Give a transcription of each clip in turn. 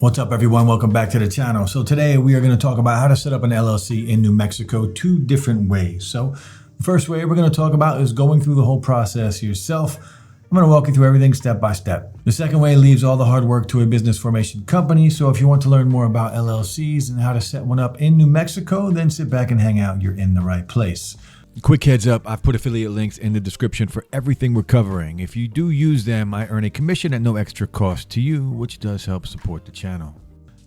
What's up, everyone? Welcome back to the channel. So today we are going to talk about how to set up an LLC in New Mexico two different ways. So the first way we're going to talk about is going through the whole process yourself. I'm going to walk you through everything step by step. The second way leaves all the hard work to a business formation company. So if you want to learn more about LLCs and how to set one up in New Mexico, then sit back and hang out. You're in the right place. Quick heads up, I've put affiliate links in the description for everything we're covering. If you do use them, I earn a commission at no extra cost to you, which does help support the channel.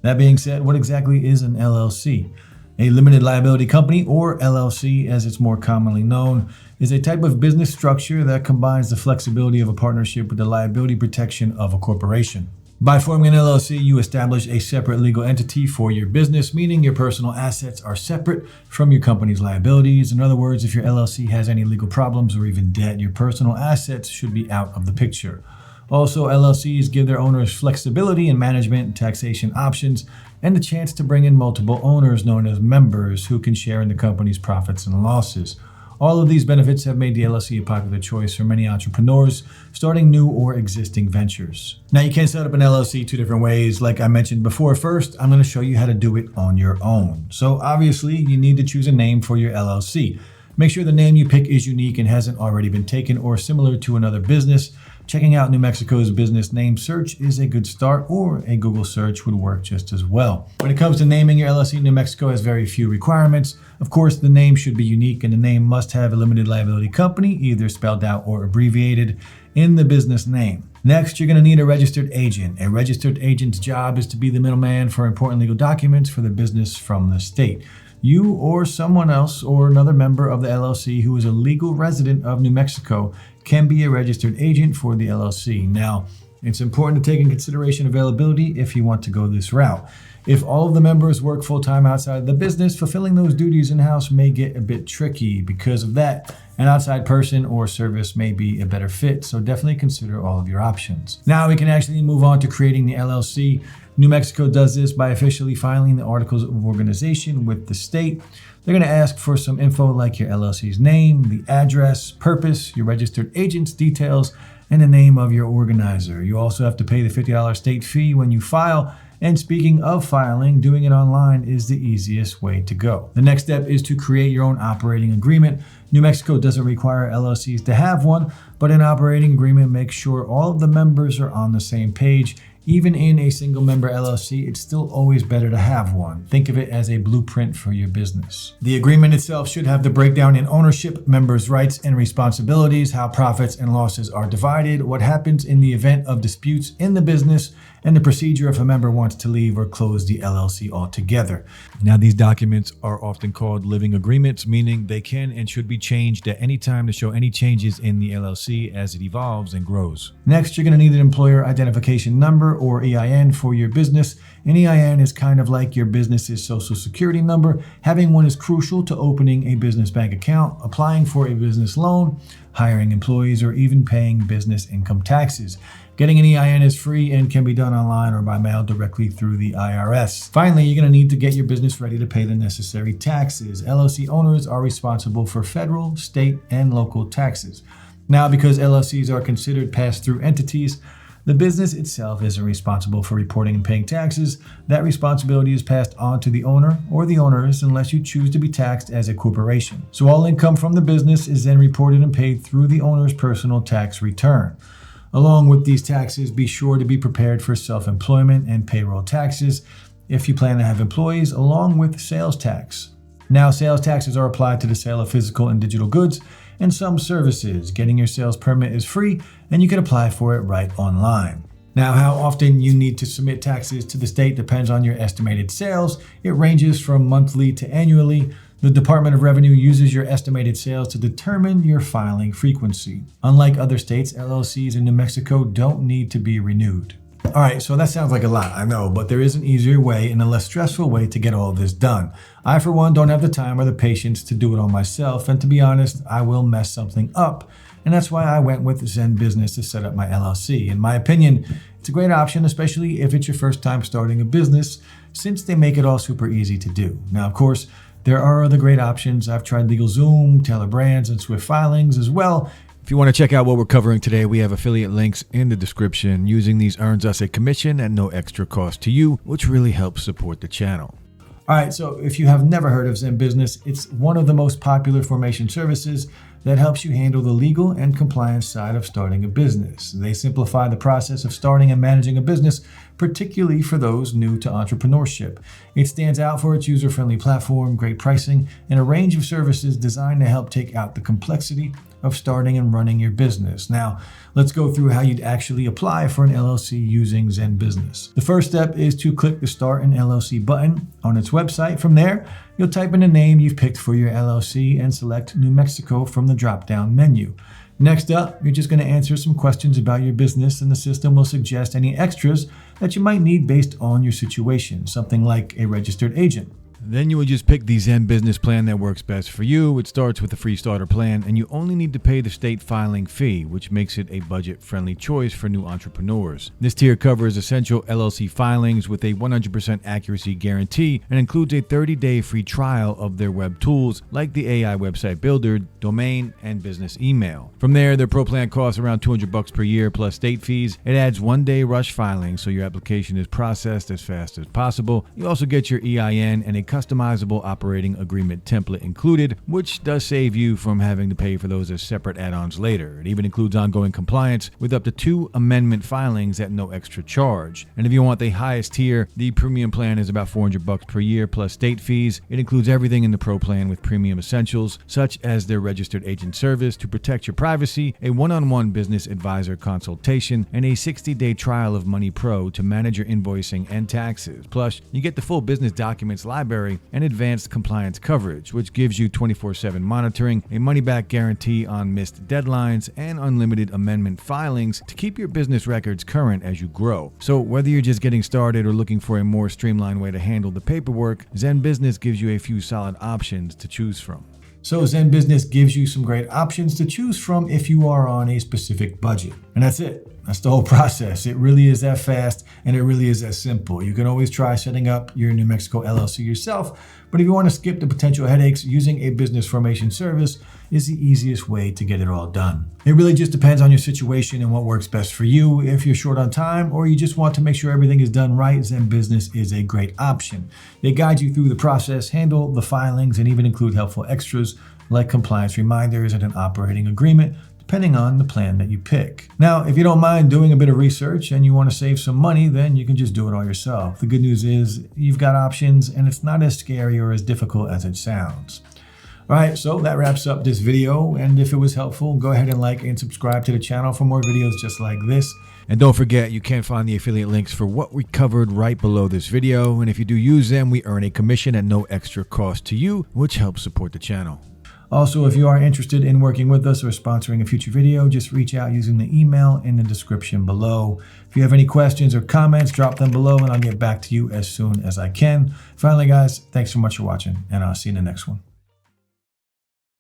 That being said, what exactly is an LLC? A limited liability company, or LLC as it's more commonly known, is a type of business structure that combines the flexibility of a partnership with the liability protection of a corporation. By forming an LLC, you establish a separate legal entity for your business, meaning your personal assets are separate from your company's liabilities. In other words, if your LLC has any legal problems or even debt, your personal assets should be out of the picture. Also, LLCs give their owners flexibility in management and taxation options and the chance to bring in multiple owners known as members who can share in the company's profits and losses. All of these benefits have made the LLC a popular choice for many entrepreneurs starting new or existing ventures. Now, you can set up an LLC two different ways. Like I mentioned before, first, I'm going to show you how to do it on your own. So obviously, you need to choose a name for your LLC. Make sure the name you pick is unique and hasn't already been taken or similar to another business. Checking out New Mexico's business name search is a good start, or a Google search would work just as well. When it comes to naming your LLC, New Mexico has very few requirements. Of course, the name should be unique and the name must have a limited liability company, either spelled out or abbreviated, in the business name. Next, you're going to need a registered agent. A registered agent's job is to be the middleman for important legal documents for the business from the state. You or someone else or another member of the LLC who is a legal resident of New Mexico can be a registered agent for the LLC. Now, it's important to take in consideration availability if you want to go this route. If all of the members work full-time outside the business, fulfilling those duties in-house may get a bit tricky. Because of that, an outside person or service may be a better fit, so definitely consider all of your options. Now we can actually move on to creating the LLC. New Mexico does this by officially filing the articles of organization with the state. They're going to ask for some info like your LLC's name, the address, purpose, your registered agent's details, and the name of your organizer. You also have to pay the $50 state fee when you file. And speaking of filing, doing it online is the easiest way to go. The next step is to create your own operating agreement. New Mexico doesn't require LLCs to have one, but an operating agreement makes sure all of the members are on the same page. Even in a single member LLC, it's still always better to have one. Think of it as a blueprint for your business. The agreement itself should have the breakdown in ownership, members' rights and responsibilities, how profits and losses are divided, what happens in the event of disputes in the business, and the procedure if a member wants to leave or close the LLC altogether. Now, these documents are often called living agreements, meaning they can and should be changed at any time to show any changes in the LLC as it evolves and grows. Next, you're going to need an employer identification number, or EIN, for your business. An EIN is kind of like your business's social security number. Having one is crucial to opening a business bank account, applying for a business loan, hiring employees, or even paying business income taxes. Getting an EIN is free and can be done online or by mail directly through the IRS. Finally, you're going to need to get your business ready to pay the necessary taxes. LLC owners are responsible for federal, state, and local taxes. Now, because LLCs are considered pass-through entities, the business itself isn't responsible for reporting and paying taxes. That responsibility is passed on to the owner or the owners unless you choose to be taxed as a corporation. So all income from the business is then reported and paid through the owner's personal tax return. Along with these taxes, be sure to be prepared for self-employment and payroll taxes if you plan to have employees, along with sales tax. Now, sales taxes are applied to the sale of physical and digital goods and some services. Getting your sales permit is free, and you can apply for it right online. Now, how often you need to submit taxes to the state depends on your estimated sales. It ranges from monthly to annually. The Department of Revenue uses your estimated sales to determine your filing frequency. Unlike other states, LLCs in New Mexico don't need to be renewed. All right, so that sounds like a lot, I know, but there is an easier way and a less stressful way to get all of this done. I, for one, don't have the time or the patience to do it all myself, and to be honest, I will mess something up. And that's why I went with ZenBusiness to set up my LLC. In my opinion, it's a great option, especially if it's your first time starting a business, since they make it all super easy to do. Now, of course, there are other great options. I've tried LegalZoom, Taylor Brands, and Swift Filings as well. If you want to check out what we're covering today, we have affiliate links in the description. Using these earns us a commission at no extra cost to you, which really helps support the channel. All right, so if you have never heard of ZenBusiness, it's one of the most popular formation services that helps you handle the legal and compliance side of starting a business. They simplify the process of starting and managing a business, particularly for those new to entrepreneurship. It stands out for its user-friendly platform, great pricing, and a range of services designed to help take out the complexity of starting and running your business. Now, let's go through how you'd actually apply for an LLC using ZenBusiness. The first step is to click the Start an LLC button on its website. From there, you'll type in the name you've picked for your LLC and select New Mexico from the drop-down menu. Next up, you're just going to answer some questions about your business, and the system will suggest any extras that you might need based on your situation, something like a registered agent. Then you will just pick the ZenBusiness plan that works best for you. It starts with a free starter plan, and you only need to pay the state filing fee, which makes it a budget-friendly choice for new entrepreneurs. This tier covers essential LLC filings with a 100% accuracy guarantee and includes a 30-day free trial of their web tools like the AI website builder, domain, and business email. From there, their pro plan costs around $200 per year plus state fees. It adds one-day rush filing, so your application is processed as fast as possible. You also get your EIN and a customizable operating agreement template included, which does save you from having to pay for those as separate add-ons later. It even includes ongoing compliance with up to 2 amendment filings at no extra charge. And if you want the highest tier, the premium plan is about $400 per year plus state fees. It includes everything in the pro plan with premium essentials, such as their registered agent service to protect your privacy, a one-on-one business advisor consultation, and a 60-day trial of Money Pro to manage your invoicing and taxes. Plus, you get the full business documents library and advanced compliance coverage, which gives you 24/7 monitoring, a money-back guarantee on missed deadlines, and unlimited amendment filings to keep your business records current as you grow. So whether you're just getting started or looking for a more streamlined way to handle the paperwork, ZenBusiness gives you a few solid options to choose from. So ZenBusiness gives you some great options to choose from if you are on a specific budget. And that's it. That's the whole process. It really is that fast, and it really is that simple. You can always try setting up your New Mexico LLC yourself, but if you want to skip the potential headaches, using a business formation service is the easiest way to get it all done. It really just depends on your situation and what works best for you. If you're short on time or you just want to make sure everything is done right, ZenBusiness is a great option. They guide you through the process, handle the filings, and even include helpful extras like compliance reminders and an operating agreement, depending on the plan that you pick. Now, if you don't mind doing a bit of research and you want to save some money, then you can just do it all yourself. The good news is you've got options, and it's not as scary or as difficult as it sounds. All right, so that wraps up this video, and if it was helpful, go ahead and like and subscribe to the channel for more videos just like this. And don't forget, you can find the affiliate links for what we covered right below this video, and if you do use them, we earn a commission at no extra cost to you, which helps support the channel. Also, if you are interested in working with us or sponsoring a future video, just reach out using the email in the description below. If you have any questions or comments, drop them below and I'll get back to you as soon as I can. Finally, guys, thanks so much for watching, and I'll see you in the next one.